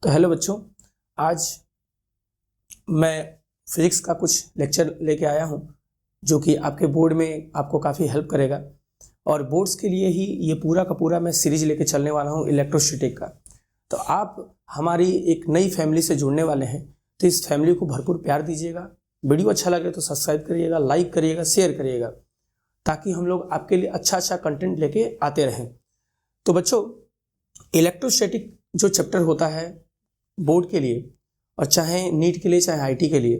तो हेलो बच्चों, आज मैं फिजिक्स का कुछ लेक्चर लेके आया हूँ जो कि आपके बोर्ड में आपको काफ़ी हेल्प करेगा। और बोर्ड्स के लिए ही ये पूरा का पूरा मैं सीरीज लेके चलने वाला हूँ इलेक्ट्रोस्टैटिक का। तो आप हमारी एक नई फैमिली से जुड़ने वाले हैं, तो इस फैमिली को भरपूर प्यार दीजिएगा। वीडियो अच्छा लगे तो सब्सक्राइब करिएगा, लाइक करिएगा, शेयर करिएगा, ताकि हम लोग आपके लिए अच्छा कंटेंट लेके आते रहें। तो बच्चों, इलेक्ट्रोस्टैटिक जो चैप्टर होता है बोर्ड के लिए, और चाहे नीट के लिए चाहे आईटी के लिए,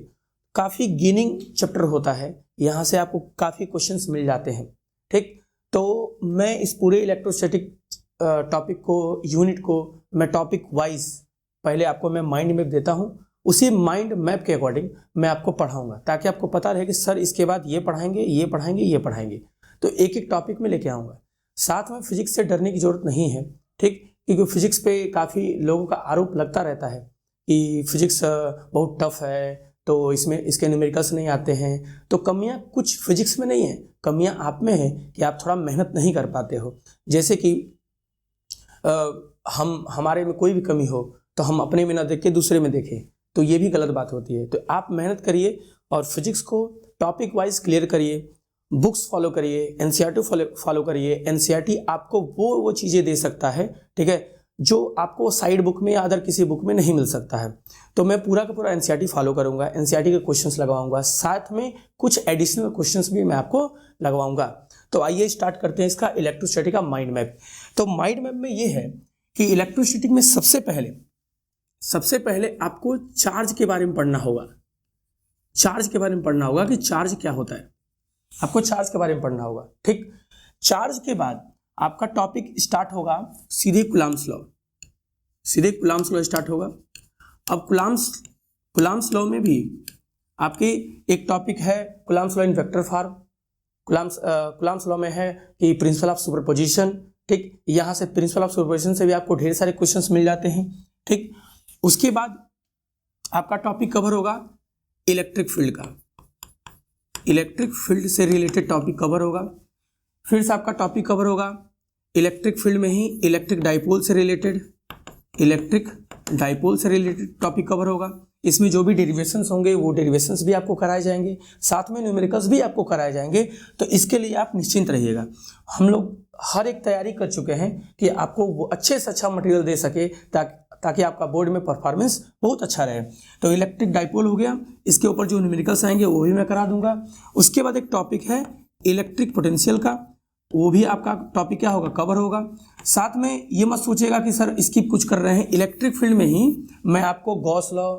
काफ़ी गिनिंग चैप्टर होता है। यहाँ से आपको काफ़ी क्वेश्चंस मिल जाते हैं। ठीक, तो मैं इस पूरे इलेक्ट्रोस्टैटिक टॉपिक को, यूनिट को मैं टॉपिक वाइज पहले आपको मैं माइंड मैप देता हूँ। उसी माइंड मैप के अकॉर्डिंग मैं आपको पढ़ाऊँगा, ताकि आपको पता रहे कि सर इसके बाद ये पढ़ाएंगे, ये पढ़ाएंगे, ये पढ़ाएंगे। तो एक एक टॉपिक में लेके आऊँगा। साथ में फिजिक्स से डरने की जरूरत नहीं है, ठीक, क्योंकि फिजिक्स पे काफ़ी लोगों का आरोप लगता रहता है कि फिजिक्स बहुत टफ है, तो इसमें इसके न्यूमेरिकल्स नहीं आते हैं। तो कमियां कुछ फिजिक्स में नहीं है, कमियां आप में है कि आप थोड़ा मेहनत नहीं कर पाते हो। जैसे कि हमारे में कोई भी कमी हो तो हम अपने में ना देख के दूसरे में देखें, तो ये भी गलत बात होती है। तो आप मेहनत करिए और फिजिक्स को टॉपिक वाइज क्लियर करिए, बुक्स फॉलो करिए, एनसीईआरटी फॉलो करिए। एनसीईआरटी आपको वो चीज़ें दे सकता है, ठीक है, जो आपको साइड बुक में या अदर किसी बुक में नहीं मिल सकता है। तो मैं पूरा का पूरा एनसीईआरटी फॉलो करूंगा, एनसीईआरटी के क्वेश्चंस लगवाऊंगा, साथ में कुछ एडिशनल क्वेश्चंस भी मैं आपको लगवाऊंगा। तो आइए स्टार्ट करते हैं इसका इलेक्ट्रोस्टैटिक का माइंड मैप। तो माइंड मैप में ये है कि इलेक्ट्रोस्टैटिक में सबसे पहले आपको चार्ज के बारे में पढ़ना होगा। चार्ज के बारे में पढ़ना होगा कि चार्ज क्या होता है, आपको चार्ज के बारे में पढ़ना होगा। ठीक, चार्ज के बाद आपका टॉपिक स्टार्ट होगा सीधे कूलम्ब्स लॉ। सीधे कूलम्ब्स लॉ स्टार्ट होगा। अब कूलम्ब्स लॉ में भी आपके एक टॉपिक है Coulomb's law in vector form. Coulomb's law में है कि प्रिंसिपल ऑफ सुपरपोजिशन। ठीक, यहाँ से प्रिंसिपल ऑफ सुपरपोजिशन से भी आपको ढेर सारे क्वेश्चंस मिल जाते हैं। ठीक, उसके बाद आपका टॉपिक कवर होगा इलेक्ट्रिक फील्ड का। इलेक्ट्रिक फील्ड से रिलेटेड टॉपिक कवर होगा। फिर से आपका टॉपिक कवर होगा इलेक्ट्रिक फील्ड में ही इलेक्ट्रिक डाइपोल से रिलेटेड टॉपिक कवर होगा। इसमें जो भी डेरिवेशंस होंगे वो डेरिवेशंस भी आपको कराए जाएंगे, साथ में न्यूमेरिकल्स भी आपको कराए जाएंगे। तो इसके लिए आप निश्चिंत रहिएगा। हम लोग हर एक तैयारी कर चुके हैं कि आपको वो अच्छे से अच्छा मटेरियल दे सके, ताकि आपका बोर्ड में परफॉर्मेंस बहुत अच्छा रहे। तो इलेक्ट्रिक डाइपोल हो गया, इसके ऊपर जो न्यूमेरिकल्स आएंगे वो भी मैं करा दूंगा। उसके बाद एक टॉपिक है इलेक्ट्रिक पोटेंशियल का, वो भी आपका टॉपिक क्या होगा, कवर होगा। साथ में ये मत सोचिएगा कि सर स्किप कुछ कर रहे हैं, इलेक्ट्रिक फील्ड में ही मैं आपको गॉस लॉ,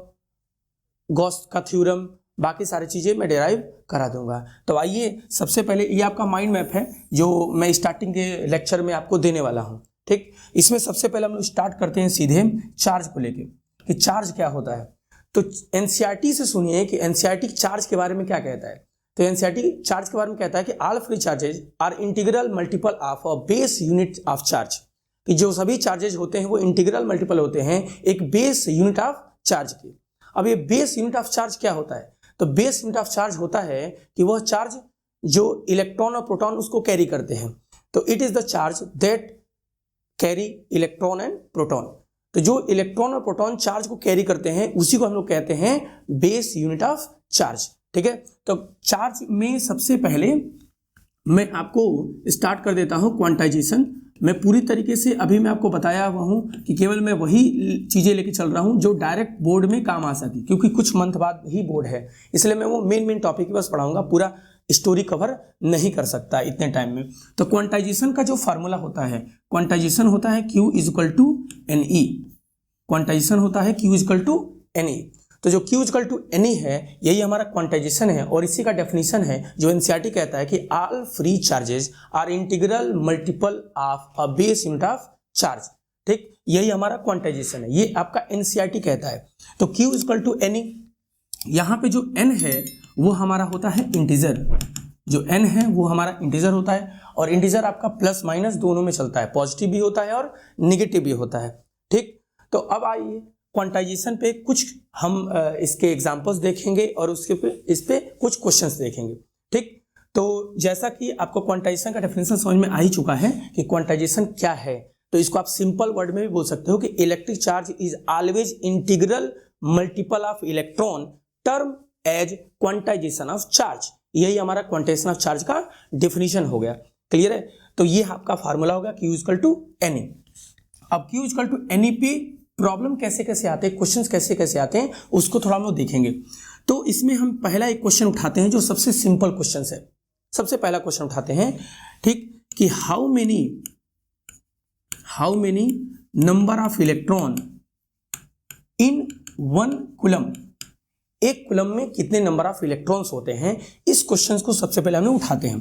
गॉस का थ्योरम, बाकी सारी चीज़ें मैं डेराइव करा दूंगा। तो आइए, सबसे पहले ये आपका माइंड मैप है जो मैं स्टार्टिंग के लेक्चर में आपको देने वाला हूँ। ठीक, इसमें सबसे पहले हम लोग स्टार्ट करते हैं सीधे चार्ज को लेके कि चार्ज क्या होता है। तो एनसीईआरटी से सुनिए कि एनसीईआरटी चार्ज के बारे में क्या कहता है। तो एनसीईआरटी चार्ज के बारे में कहता है कि all free charges are integral multiple of a base unit of charge. कि जो सभी चार्जेज होते हैं वो इंटीग्रल मल्टीपल होते हैं एक बेस यूनिट ऑफ चार्ज की। अब ये बेस यूनिट ऑफ चार्ज क्या होता है? तो बेस यूनिट ऑफ चार्ज होता है कि वह चार्ज जो इलेक्ट्रॉन और प्रोटॉन उसको कैरी करते हैं। तो it is the charge that carry electron and proton. तो जो इलेक्ट्रॉन और प्रोटॉन चार्ज को कैरी करते हैं उसी को हम लोग कहते हैं बेस यूनिट ऑफ चार्ज। ठीक है, तो चार्ज में सबसे पहले मैं आपको स्टार्ट कर देता हूं क्वांटाइजेशन। मैं पूरी तरीके से अभी मैं आपको बताया हुआ हूं कि केवल मैं वही चीज़ें लेके चल रहा हूं जो डायरेक्ट बोर्ड में काम आ सके, क्योंकि कुछ मंथ बाद ही बोर्ड है, इसलिए मैं वो मेन टॉपिक बस पढ़ाऊंगा, पूरा स्टोरी कवर नहीं कर सकता इतने टाइम में। तो क्वांटाइजेशन का जो फार्मूला होता है, क्वांटाइजेशन होता है Q equal to NE। Quantization होता है Q इक्वल टू NE। तो जो Q इक्वल टू NE है यही हमारा क्वांटाइजेशन है, और इसी का डेफिनेशन है जो एनसीईआरटी कहता है कि all free charges are integral multiple of a base unit of charge. ठीक, यही हमारा क्वांटाइजेशन है, ये आपका एनसीईआरटी कहता है। तो Q इक्वल टू NE, यहाँ पे जो N है वो हमारा होता है इंटीजर। जो N है वो हमारा इंटीजर होता है, और इंटीजर आपका प्लस माइनस दोनों में चलता है, पॉजिटिव भी होता है और निगेटिव भी होता है। ठीक, तो अब आइए क्वांटाइजेशन पे कुछ हम इसके एग्जांपल्स देखेंगे और इस पे कुछ क्वेश्चंस देखेंगे। ठीक, तो जैसा कि आपको क्वांटाइजेशन का डेफिनेशन समझ में आ ही चुका है कि क्वांटाइजेशन क्या है, तो इसको आप सिंपल वर्ड में भी बोल सकते हो कि electric charge is always integral multiple of electron term as quantization of charge. यही हमारा क्वांटाइजेशन ऑफ चार्ज का डेफिनेशन हो गया। क्लियर है? तो ये आपका फार्मूला होगा Q इक्वल टू NE। अब Q इक्वल टू NE पे प्रॉब्लम कैसे कैसे आते हैं, क्वेश्चंस कैसे कैसे आते हैं, उसको थोड़ा हम लोग देखेंगे। तो इसमें हम पहला एक क्वेश्चन उठाते हैं जो सबसे सिंपल क्वेश्चन है। सबसे पहला क्वेश्चन उठाते हैं, ठीक, कि how many number of electron in 1 coulomb, एक कूलम में कितने नंबर ऑफ इलेक्ट्रॉन्स होते हैं। इस क्वेश्चन को सबसे पहले हम लोग उठाते हैं।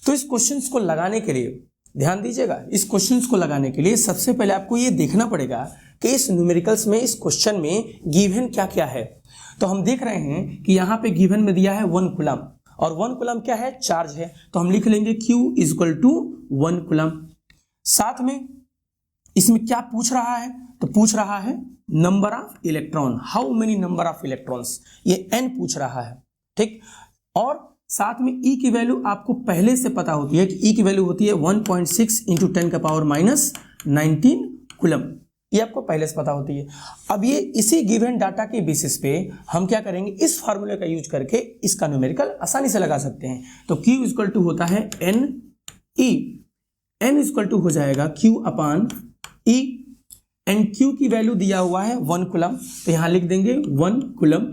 तो इस क्वेश्चन को लगाने के लिए ध्यान दीजिएगा, इस क्वेश्चन को लगाने के लिए सबसे पहले आपको ये देखना पड़ेगा कि इस न्यूमेरिकल्स में, इस क्वेश्चन में गिवन क्या क्या है। तो हम देख रहे हैं कि यहाँ पे गिवन में दिया है 1 कूलम, और 1 कूलम क्या है, चार्ज है। तो हम लिख लेंगे Q is equal to 1 coulomb. साथ में इसमें क्या पूछ रहा है, तो पूछ रहा है number of electron, how many number of electrons, ये n पूछ रहा है, ठीक। और साथ में E की वैल्यू आपको पहले से पता होती है कि E की वैल्यू होती है 1.6 इंटू 10 का पावर माइनस 19 कूलम, ये आपको पहले से पता होती है। अब ये इसी गिवन डाटा के बेसिस पे हम क्या करेंगे, इस फार्मूले का यूज करके इसका न्यूमेरिकल आसानी से लगा सकते हैं। तो Q इक्वल टू होता है NE, N इक्वल टू हो जाएगा Q upon E, and Q की वैल्यू दिया हुआ है 1 कूलम, तो यहाँ लिख देंगे 1 कूलम,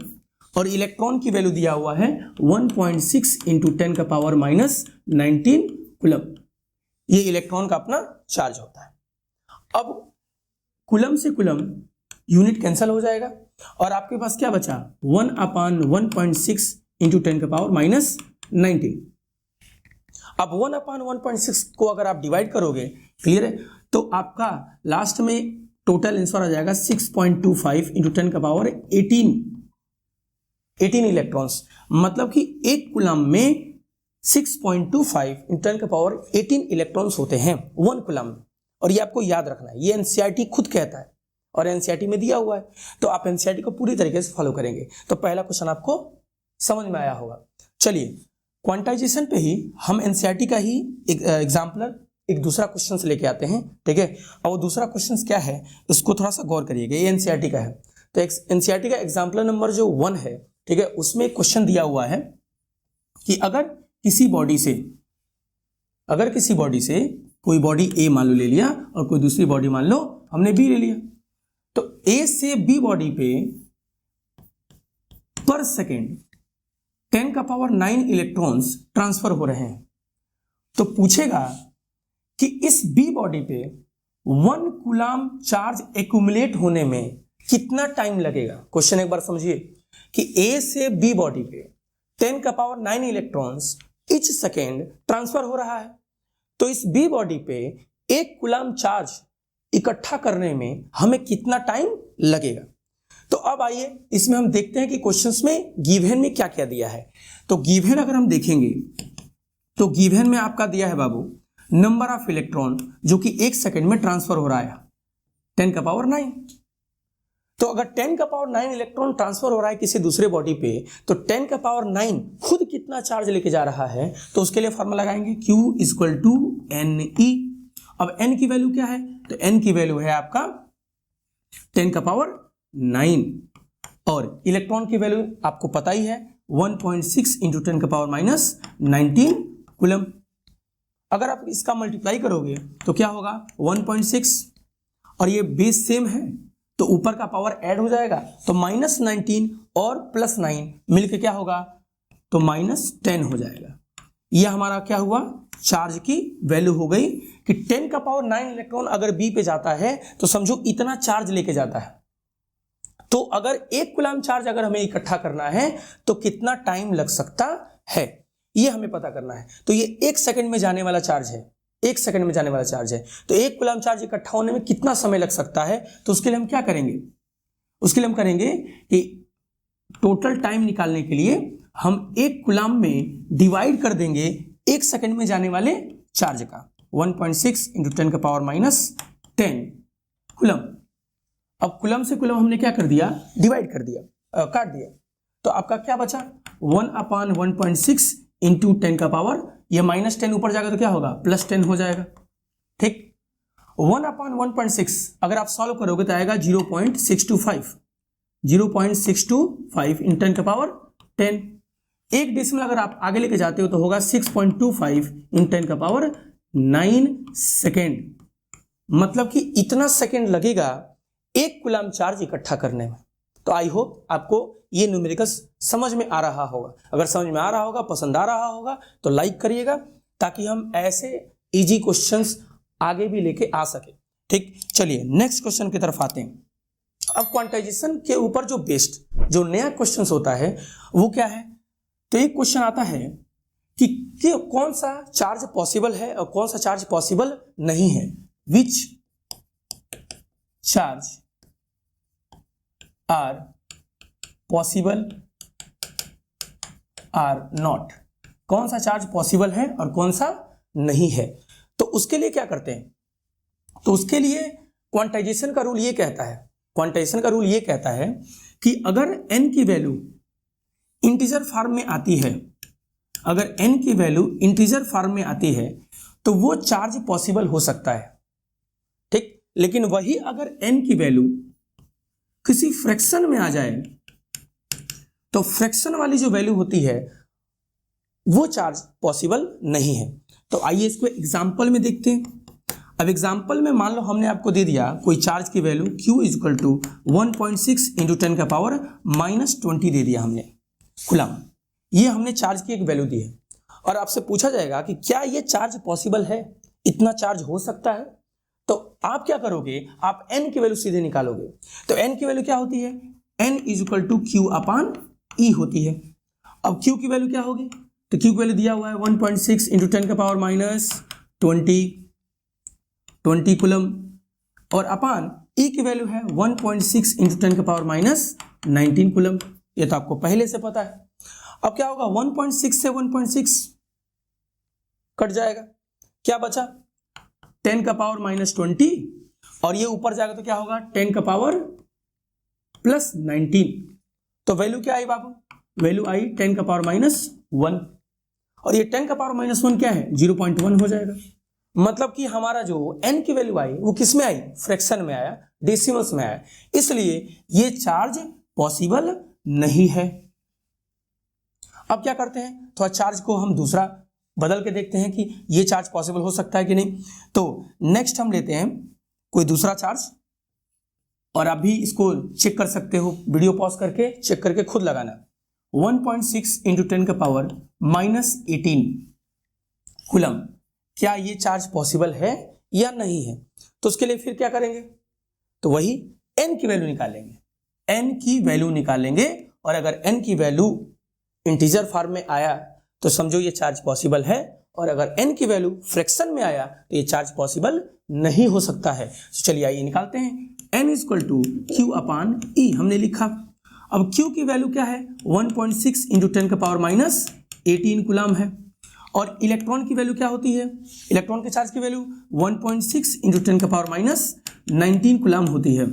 और इलेक्ट्रॉन की वैल्यू दिया हुआ है 1.6 इंटू 10 का पावर माइनस 19 कूलम। ये इलेक्ट्रॉन का अपना चार्ज होता है। अब कूलम से कूलम यूनिट कैंसिल हो जाएगा और आपके पास क्या बचा, 1 अपान 1.6 इंटू 10 का पावर माइनस 19। अब 1 अपान 1.6 को अगर आप डिवाइड करोगे, क्लियर है, तो आपका लास्ट में टोटल आंसर आ जाएगा 6.25 इंटू 10 का पावर 18 इलेक्ट्रॉन्स। मतलब कि एक कूलम में 6.25 इंटू 10 का पावर 18 इलेक्ट्रॉन्स होते हैं 1 कूलम में। और ये आपको याद रखना है, ये एनसीईआरटी खुद कहता है और एनसीईआरटी में दिया हुआ है, तो आप एनसीईआरटी को पूरी तरीके से फॉलो करेंगे। तो पहला क्वेश्चन आपको समझ में आया होगा। चलिए, क्वांटाइजेशन पे ही हम एनसीईआरटी का ही एग्जाम्पलर एक दूसरा क्वेश्चन से लेके आते हैं, ठीक है। और वो दूसरा क्वेश्चन क्या है, उसको थोड़ा सा गौर करिएगा। ये एनसीईआरटी का है, तो एनसीईआरटी का एग्जाम्पलर नंबर जो 1 है, ठीक है, उसमें क्वेश्चन दिया हुआ है कि अगर किसी बॉडी से कोई बॉडी ए मान लो ले लिया और कोई दूसरी बॉडी मान लो हमने बी ले लिया, तो ए से बी बॉडी पे पर सेकेंड 10 का पावर 9 इलेक्ट्रॉन्स ट्रांसफर हो रहे हैं। तो पूछेगा कि इस बी बॉडी पे 1 कूलम चार्ज एक्यूमुलेट होने में कितना टाइम लगेगा। क्वेश्चन एक बार समझिए कि ए से बी बॉडी पे 10 का power 9 electrons each second transfer हो रहा है, तो इस बी बॉडी पे 1 कूलम चार्ज इकट्ठा करने में हमें कितना टाइम लगेगा। तो अब आइए इसमें हम देखते हैं कि क्वेश्चंस में गिवन में क्या क्या दिया है। तो गिवन अगर हम देखेंगे तो गिवन में आपका दिया है बाबू नंबर ऑफ इलेक्ट्रॉन जो कि 1 सेकेंड में ट्रांसफर हो रहा है 10 का पावर 9। तो अगर 10 का पावर 9 इलेक्ट्रॉन ट्रांसफर हो रहा है किसी दूसरे बॉडी पे, तो 10 का पावर 9 खुद कितना चार्ज लेके जा रहा है, तो उसके लिए फॉर्मूला लगाएंगे Q इक्वल टू NE। अब N की वैल्यू क्या है, तो N की वैल्यू है आपका 10 का पावर 9 और इलेक्ट्रॉन की वैल्यू आपको पता ही है 1.6 इंटू 10 का पावर माइनस 19 कूलम। अगर आप इसका मल्टीप्लाई करोगे तो क्या होगा 1.6 और ये बेस सेम है तो ऊपर का पावर ऐड हो जाएगा, तो माइनस 19 और प्लस 9 मिलके क्या होगा, तो माइनस 10 हो जाएगा। यह हमारा क्या हुआ, चार्ज की वैल्यू हो गई कि 10 का पावर 9 इलेक्ट्रॉन अगर बी पे जाता है तो समझो इतना चार्ज लेके जाता है। तो अगर 1 कूलम चार्ज अगर हमें इकट्ठा करना है तो कितना टाइम लग सकता है, ये हमें पता करना है। तो ये 1 सेकंड में जाने वाला चार्ज है, 1 सेकंड में जाने वाला चार्ज है, तो 1 कूलम चार्ज इकट्ठा होने में कितना समय लग सकता है। तो उसके लिए हम क्या करेंगे, उसके लिए हम करेंगे कि टोटल टाइम निकालने के लिए हम 1 कूलम में डिवाइड कर देंगे 1 सेकंड में जाने वाले चार्ज का 1.6 इंटू 10 का पावर माइनस 10 कूलम। अब कूलम से कूलम हमने क्या कर दिया, डिवाइड कर दिया, काट दिया, तो आपका क्या बचा 1 अपान 1.6 इंटू 10 का पावर, ये माइनस 10 ऊपर जाएगा तो क्या होगा प्लस 10 हो जाएगा, ठीक। 1/1.6 अगर आप सॉल्व करोगे तो आएगा 0.625 इन 10 का पावर 10। एक डेसिमल अगर आप आगे लेके जाते हो तो होगा 6.25 इन 10 का पावर 9 सेकेंड। मतलब कि इतना सेकेंड लगेगा 1 कूलम चार्ज इकट्ठा करने में। तो आई होप आपको ये न्यूमेरिकल्स समझ में आ रहा होगा। अगर समझ में आ रहा होगा, पसंद आ रहा होगा तो लाइक करिएगा, ताकि हम ऐसे इजी क्वेश्चंस आगे भी लेके आ सके। ठीक, चलिए नेक्स्ट क्वेश्चन की तरफ आते हैं। अब क्वांटाइजेशन के ऊपर जो बेस्ड जो नया क्वेश्चन होता है वो क्या है? तो एक क्वेश्चन आता है कि कौन सा चार्ज पॉसिबल है और कौन सा चार्ज पॉसिबल नहीं है। Which charge are possible or not, कौन सा चार्ज पॉसिबल है और कौन सा नहीं है। तो उसके लिए क्या करते हैं? तो उसके लिए क्वांटाइजेशन का रूल ये कहता है, कि अगर n की वैल्यू इंटीजर फॉर्म में आती है, अगर n की वैल्यू इंटीजर फॉर्म में आती है तो वो चार्ज पॉसिबल हो सकता है। ठीक, लेकिन वही अगर n की वैल्यू किसी फ्रैक्शन में आ जाए तो फ्रैक्शन वाली जो वैल्यू होती है वो चार्ज पॉसिबल नहीं है। तो आइए इसको एग्जांपल में देखते हैं। अब एग्जांपल में मान लो हमने आपको दे दिया कोई चार्ज की value Q equal to 1.6 into 10 का पावर -20 दे दिया हमने कूलम। ये हमने चार्ज की एक वैल्यू दी है और आपसे पूछा जाएगा कि क्या ये चार्ज पॉसिबल है, इतना चार्ज हो सकता है। तो आप क्या करोगे, आप n की वैल्यू सीधे निकालोगे। तो n की वैल्यू क्या होती है? n is equal to Q/E होती है। अब Q की वैल्यू क्या होगी? तो Q की वैल्यू दिया हुआ है 1.6 इंटू 10 का पावर -20 कूलम, और अपान E की वैल्यू है 1.6 इंटू 10 का पावर -19 कूलम। ये तो आपको पहले से पता है। अब क्या होगा, 1.6 से 1.6 कट जाएगा, क्या बचा? 10 का पावर -20, और ये ऊपर जाएगा तो क्या होगा? 10 का पावर +19। तो वैल्यू क्या आई बाबू? वैल्यू आई 10 का पावर -1, और ये 10 का पावर -1 क्या है? 0.1 हो जाएगा। मतलब कि हमारा जो n की वैल्यू आई वो किस में आई? फ्रैक्शन में आया, डेसिमल्स में आया, इसलिए ये चार्ज पॉसिबल नहीं है। अब क्या करते हैं, थोड़ा चार्ज को हम दूसरा बदल के देखते हैं कि ये चार्ज पॉसिबल हो सकता है कि नहीं। तो नेक्स्ट हम लेते हैं कोई दूसरा चार्ज, और आप भी इसको चेक कर सकते हो, वीडियो पॉज करके चेक करके खुद लगाना। 1.6 इंटू 10 का पावर -18 कूलम, क्या ये चार्ज पॉसिबल है या नहीं है? तो उसके लिए फिर क्या करेंगे? तो वही n की वैल्यू निकालेंगे, और अगर n की वैल्यू इंटीजर फॉर्म में आया तो समझो ये चार्ज पॉसिबल है, और अगर n की वैल्यू फ्रैक्शन में आया तो ये चार्ज पॉसिबल नहीं हो सकता है। तो चलिए आइए निकालते हैं। n इक्वल टू Q/E हमने लिखा। अब Q की वैल्यू क्या है? 1.6 इंटू 10 का पावर -18 कूलम है, और इलेक्ट्रॉन की वैल्यू क्या होती है? इलेक्ट्रॉन के चार्ज की वैल्यू 1.6 इंटू 10 का पावर -19 कूलम होती है।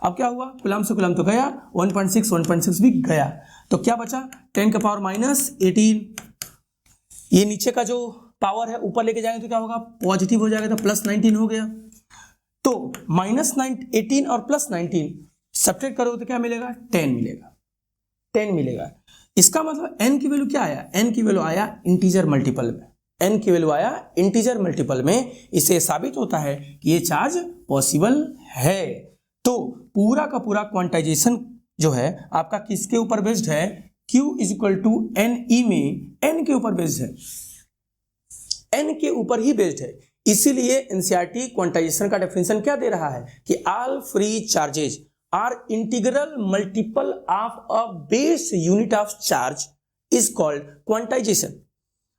अब क्या हुआ, कूलम से कूलम तो गया, 1.6 भी गया, तो क्या बचा? 10 का पावर -18। ये नीचे का जो पावर है ऊपर लेके जाएंगे तो क्या होगा? पॉजिटिव हो जाएगा, तो +19 हो गया। तो -18 और +19 सब्ट्रैक्ट करोगे तो क्या मिलेगा? 10 मिलेगा। इसका मतलब n की वैल्यू क्या आया? n की वैल्यू आया इंटीजर मल्टीपल में। इससे साबित होता है कि ये चार्ज पॉसिबल है। तो पूरा का पूरा क्वांटाइजेशन जो है आपका किसके ऊपर बेस्ड है? Q is equal to NE में n के ऊपर बेस्ड है, n के ऊपर ही बेस्ड है। इसीलिए एनसीईआरटी क्वांटाइजेशन का डेफिनेशन क्या दे रहा है कि all free charges are integral multiple of a base unit of charge is called quantization.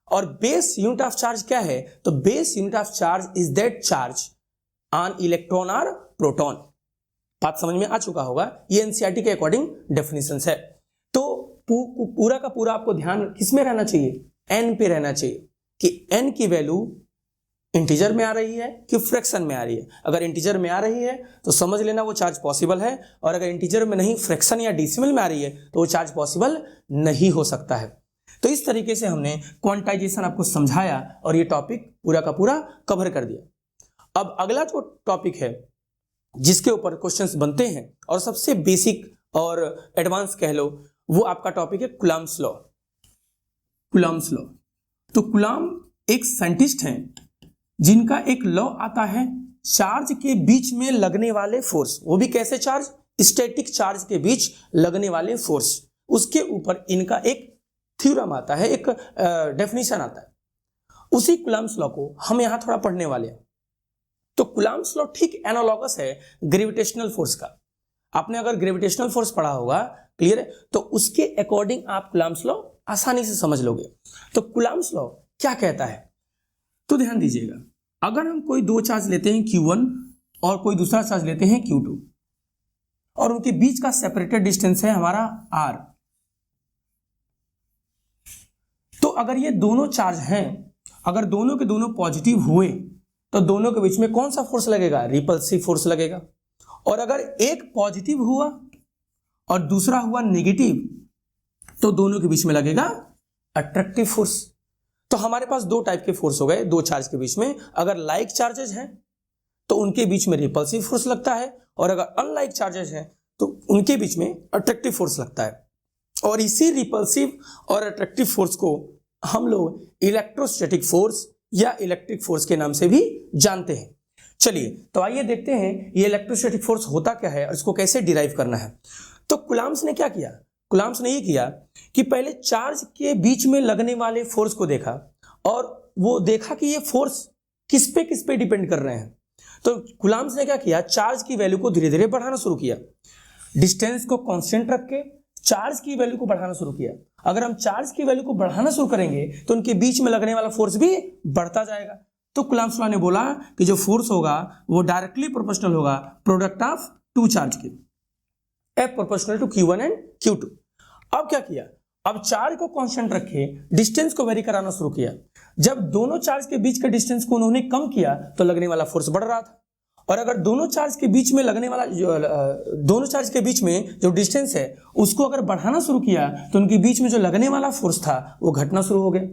और बेस यूनिट ऑफ चार्ज क्या है? तो base unit of charge is that charge on electron और प्रोटॉन। बात समझ में आ चुका होगा, ये एनसीईआरटी के अकॉर्डिंग डेफिनेशन है। तो पूरा का पूरा आपको ध्यान किस में रहना चाहिए? n पे रहना चाहिए कि n की वैल्यू इंटीजर में आ रही है कि फ्रैक्शन में आ रही है। अगर इंटीजर में आ रही है तो समझ लेना वो चार्ज पॉसिबल है, और अगर इंटीजर में नहीं, फ्रैक्शन या डेसिमल में आ रही है तो वो चार्ज पॉसिबल नहीं हो सकता है। तो इस तरीके से हमने क्वांटाइजेशन आपको समझाया और ये टॉपिक पूरा का पूरा कवर कर दिया। अब अगला जो टॉपिक है जिसके ऊपर क्वेश्चंस बनते हैं और सबसे बेसिक और एडवांस कह लो, वो आपका टॉपिक है कूलम्ब्स लॉ। कूलम्ब्स लॉ, तो कूलम्ब एक साइंटिस्ट हैं जिनका एक लॉ आता है चार्ज के बीच में लगने वाले फोर्स, वो भी कैसे चार्ज, स्टैटिक चार्ज के बीच लगने वाले फोर्स, उसके ऊपर इनका एक थ्योरम आता है, एक डेफिनेशन आता है। उसी कूलम्ब्स लॉ को हम यहां थोड़ा पढ़ने वाले हैं। तो कूलम्ब्स लॉ ठीक एनालॉगस है ग्रेविटेशनल फोर्स का। आपने अगर ग्रेविटेशनल फोर्स पढ़ा होगा, क्लियर है, तो उसके अकॉर्डिंग आप कूलम्ब्स लॉ आसानी से समझ लोगे। तो कूलम्ब्स लॉ क्या कहता है, तो ध्यान दीजिएगा, अगर हम कोई दो चार्ज लेते हैं Q1 और कोई दूसरा चार्ज लेते हैं Q2 और उनके बीच का सेपरेटेड डिस्टेंस है हमारा R, तो अगर ये दोनों चार्ज हैं, अगर दोनों के दोनों पॉजिटिव हुए तो दोनों के बीच में कौन सा फोर्स लगेगा, रिपल्सिव फोर्स लगेगा। और अगर एक पॉजिटिव हुआ और दूसरा हुआ नेगेटिव तो दोनों के बीच में लगेगा अट्रैक्टिव फोर्स। तो हमारे पास दो टाइप के फोर्स हो गए दो चार्ज के बीच में। अगर लाइक चार्जेस हैं तो उनके बीच में रिपल्सिव फोर्स लगता है, और अगर अनलाइक चार्जेस हैं तो उनके बीच में अट्रैक्टिव फोर्स लगता है। और इसी रिपल्सिव और अट्रैक्टिव फोर्स को हम लोग इलेक्ट्रोस्टैटिक फोर्स या इलेक्ट्रिक फोर्स के नाम से भी जानते हैं। चलिए तो आइए देखते हैं ये इलेक्ट्रोस्टैटिक फोर्स होता क्या है और इसको कैसे डिराइव करना है। तो कूलम्ब्स ने क्या किया, कूलम्ब्स ने ये किया कि पहले चार्ज के बीच में लगने वाले फोर्स को देखा और वो देखा कि ये फोर्स किस पे डिपेंड कर रहे हैं। तो कूलम्ब्स ने क्या किया, चार्ज की वैल्यू को धीरे धीरे बढ़ाना शुरू किया, डिस्टेंस को कांस्टेंट रख के चार्ज की वैल्यू को बढ़ाना शुरू किया। अगर हम चार्ज की वैल्यू को बढ़ाना शुरू करेंगे तो उनके बीच में लगने वाला फोर्स भी बढ़ता जाएगा। तो कूलम्ब्स लॉ ने बोला कि जो फोर्स होगा वो डायरेक्टली प्रोपोर्शनल होगा प्रोडक्ट ऑफ टू चार्ज के, F proportional to Q1 and Q2। अब क्या किया, अब चार्ज को कांस्टेंट रखे, डिस्टेंस को वेरी कराना शुरू किया। जब दोनों चार्ज के बीच के डिस्टेंस को उन्होंने कम किया तो लगने वाला फोर्स बढ़ रहा था, और अगर दोनों चार्ज के बीच में लगने वाला दोनों चार्ज के बीच में जो डिस्टेंस है उसको अगर बढ़ाना शुरू किया तो उनके बीच में जो लगने वाला फोर्स था वो घटना शुरू हो गया।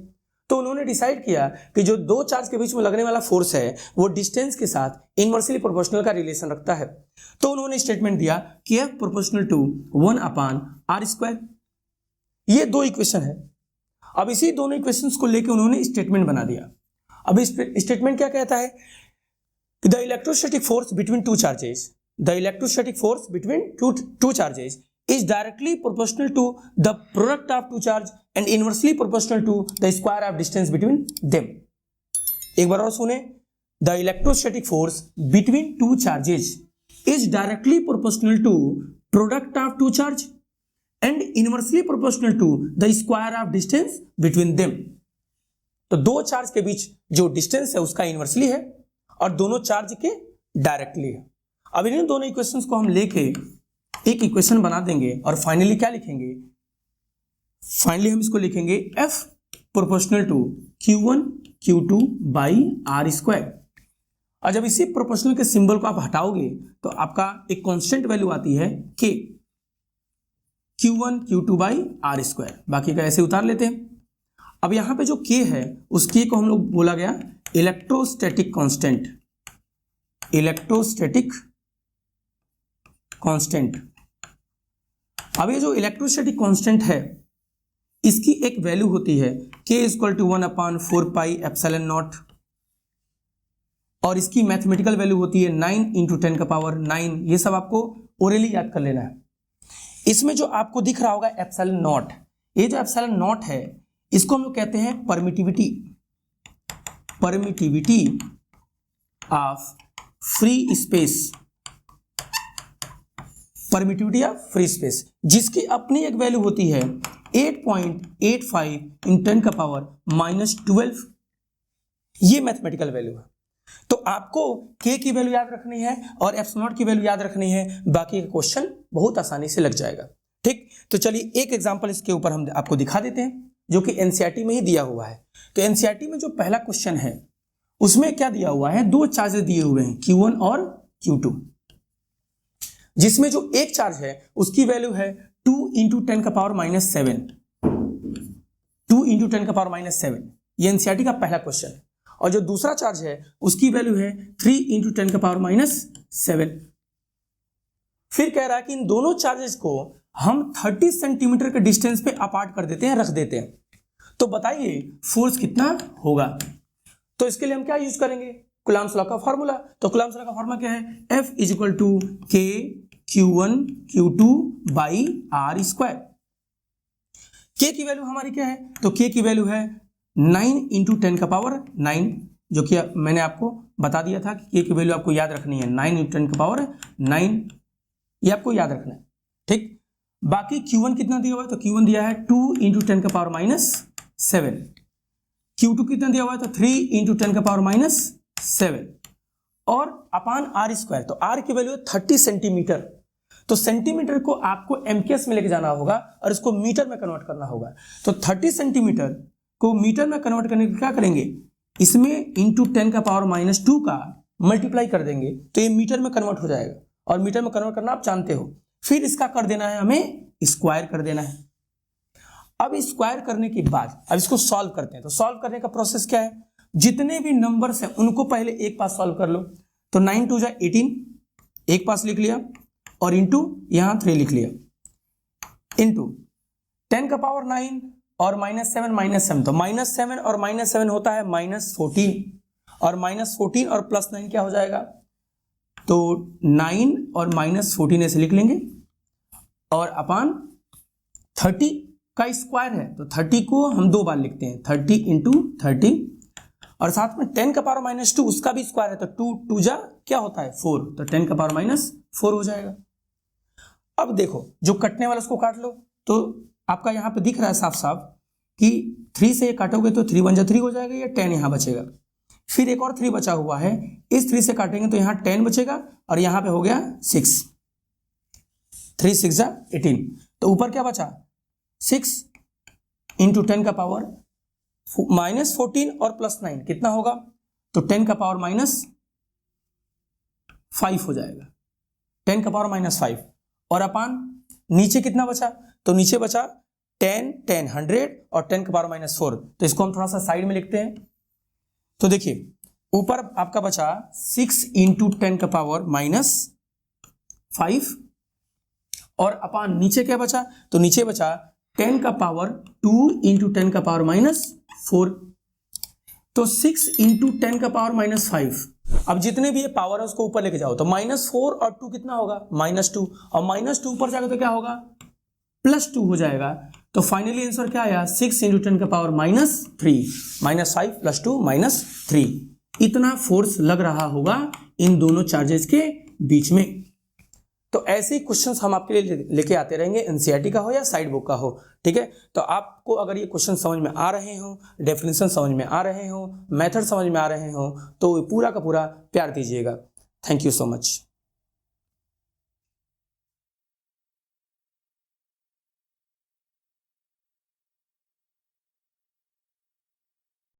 तो उन्होंने डिसाइड किया कि जो दो चार्ज के बीच में लगने वाला फोर्स है वो डिस्टेंस के साथ इनवर्सली प्रोपोर्शनल का रिलेशन रखता है। तो उन्होंने स्टेटमेंट दिया कि F प्रोपोर्शनल टू 1/r²। ये दो इक्वेशन है। अब इसी दोनों इक्वेशंस को लेकर उन्होंने स्टेटमेंट बना दिया। अब इस स्टेटमेंट क्या कहता है, the electrostatic force between two charges, the electrostatic force between two charges is directly proportional to the product of two charge and inversely proportional to the square of distance between them। एक बार और सुने, the electrostatic force between two charges is directly proportional to product of two charge and inversely proportional to the square of distance between them। तो दो charge के बीच जो distance है उसका inversely है और दोनों चार्ज के डायरेक्टली है। अब इन दोनों इक्वेशंस को हम लेके एक इक्वेशन बना देंगे और फाइनली क्या लिखेंगे, फाइनली हम इसको लिखेंगे F proportional to Q1 Q2 r²। और जब इसी प्रोपोर्शनल के सिंबल को आप हटाओगे तो आपका एक कांस्टेंट वैल्यू आती है K, Q1 Q2 r²। बाकी का ऐसे उतार लेते हैं। अब यहां पे जो K है उस K को हम लोग बोला गया इलेक्ट्रोस्टैटिक कांस्टेंट, इलेक्ट्रोस्टैटिक कांस्टेंट। अब ये जो इलेक्ट्रोस्टैटिक कांस्टेंट है इसकी एक वैल्यू होती है K = 1/4πε0 और इसकी मैथमेटिकल वैल्यू होती है 9 × 10⁹। ये सब आपको ओरली याद कर लेना है। इसमें जो आपको दिख रहा होगा ε0, ये जो ε0 है इसको हम लोग कहते हैं permittivity, permittivity of free space, permittivity of free space, जिसकी अपनी एक वैल्यू होती है 8.85 × 10⁻⁻12। ये मैथमेटिकल वैल्यू है। तो आपको K की वैल्यू याद रखनी है और ε0 की वैल्यू याद रखनी है, बाकी का क्वेश्चन बहुत आसानी से लग जाएगा। ठीक, तो चलिए एक एग्जांपल इसके ऊपर हम आपको दिखा देते हैं जो कि एनसीईआरटी में ही दिया हुआ है। तो एनसीईआरटी में जो पहला क्वेश्चन है उसमें क्या दिया हुआ है, दो चार्जेस दिए हुए हैं Q1 और Q2, जिसमें जो एक चार्ज है उसकी वैल्यू है 2 × 10⁻⁷, 2 × 10⁻⁷। ये एनसीईआरटी का पहला क्वेश्चन है। और जो दूसरा चार्ज है उसकी वैल्यू है 3 × 10⁻⁷। फिर कह रहा है कि इन दोनों चार्जेस को हम 30 सेंटीमीटर के डिस्टेंस पे अपार्ट कर देते हैं, रख देते हैं। तो बताइए फोर्स कितना होगा। तो इसके लिए हम क्या यूज करेंगे, कूलम्ब्स लॉ का फॉर्मूला। तो कूलम्ब्स लॉ का फॉर्मूला क्या है, F = K Q1 Q2 / R²। K की वैल्यू हमारी क्या है, तो K की वैल्यू है 9 × 10⁹, जो कि मैंने आपको बता दिया था कि K की वैल्यू आपको याद रखनी है 9 × 10⁹, ये आपको याद रखना है, ठीक। बाकी Q1 कितना दिया हुआ है, तो Q1 दिया है 2 × 10⁻⁷। Q2 कितना दिया हुआ है, तो 3 × 10⁻⁷, और अपान R²। तो R की वैल्यू है 30 सेंटीमीटर। तो सेंटीमीटर को आपको एमकेएस में लेके जाना होगा और इसको मीटर में कन्वर्ट करना होगा। तो 30 सेंटीमीटर को मीटर में कन्वर्ट करने के क्या करेंगे, इसमें इंटू 10⁻⁻2 का मल्टीप्लाई कर देंगे तो ये मीटर में कन्वर्ट हो जाएगा, और मीटर में कन्वर्ट करना आप जानते हो। फिर इसका कर देना है, हमें स्क्वायर कर देना है। अब स्क्वायर करने के बाद अब इसको सॉल्व करते हैं। तो सॉल्व करने का प्रोसेस क्या है, जितने भी नंबर्स हैं उनको पहले एक पास सॉल्व कर लो। तो 9 × 2 = 18, एक पास लिख लिया, और इंटू यहां 3 लिख लिया, इंटू 10⁻9 और -7 तो -7 और -7 होता है -14, और -14 और +9 क्या हो जाएगा, तो 9 और -14 ऐसे लिख लेंगे, और अपान 30 का स्क्वायर है तो 30 को हम 2 बार लिखते हैं, 30 × 30, और साथ में 10⁻⁻2 उसका भी स्क्वायर है तो 2 2 जा क्या होता है 4, तो 10⁻⁴ हो जाएगा। अब देखो जो कटने वाला उसको काट लो। तो आपका यहाँ पे दिख रहा है साफ साफ कि 3 से ये काटोगे तो 3 × 1 = 3 हो जाएगा, या 10 यहाँ बचेगा। फिर एक और 3 बचा हुआ है, इस 3 से काटेंगे तो यहाँ 10 बचेगा, और यहाँ पे हो गया 6, 3 × 6 = 18। तो ऊपर क्या बचा 6 × 10⁻⁻14 और +9 कितना होगा, तो 10⁻⁻5 हो जाएगा, 10⁻⁻5, और अपान नीचे कितना बचा, तो नीचे बचा 10 10 100 और 10⁻⁻4। तो इसको हम थोड़ा सा साइड में लिखते हैं। तो देखिए ऊपर आपका बचा 6 × 10⁻⁻5, और अपान नीचे क्या बचा, तो नीचे बचा 10⁻2 × 10⁻⁻4। तो 6 × 10⁻⁻5, अब जितने भी ये पावर है उसको ऊपर लेके जाओ, तो -4 और 2 कितना होगा, -2, और -2 ऊपर जाएगा तो क्या होगा, +2 हो जाएगा। तो फाइनली आंसर क्या आया, 6 × 10⁻³ -5 + 2 -3। इतना फोर्स लग रहा होगा इन दोनों चार्जेस के बीच में। तो ऐसे ही क्वेश्चंस हम आपके लिए लेके आते रहेंगे, एनसीईआरटी का हो या साइड बुक का हो, ठीक है। तो आपको अगर ये क्वेश्चन समझ में आ रहे हो, डेफिनेशन समझ में आ रहे हो, मेथड समझ में आ रहे हो, तो पूरा का पूरा प्यार दीजिएगा। Thank you so much.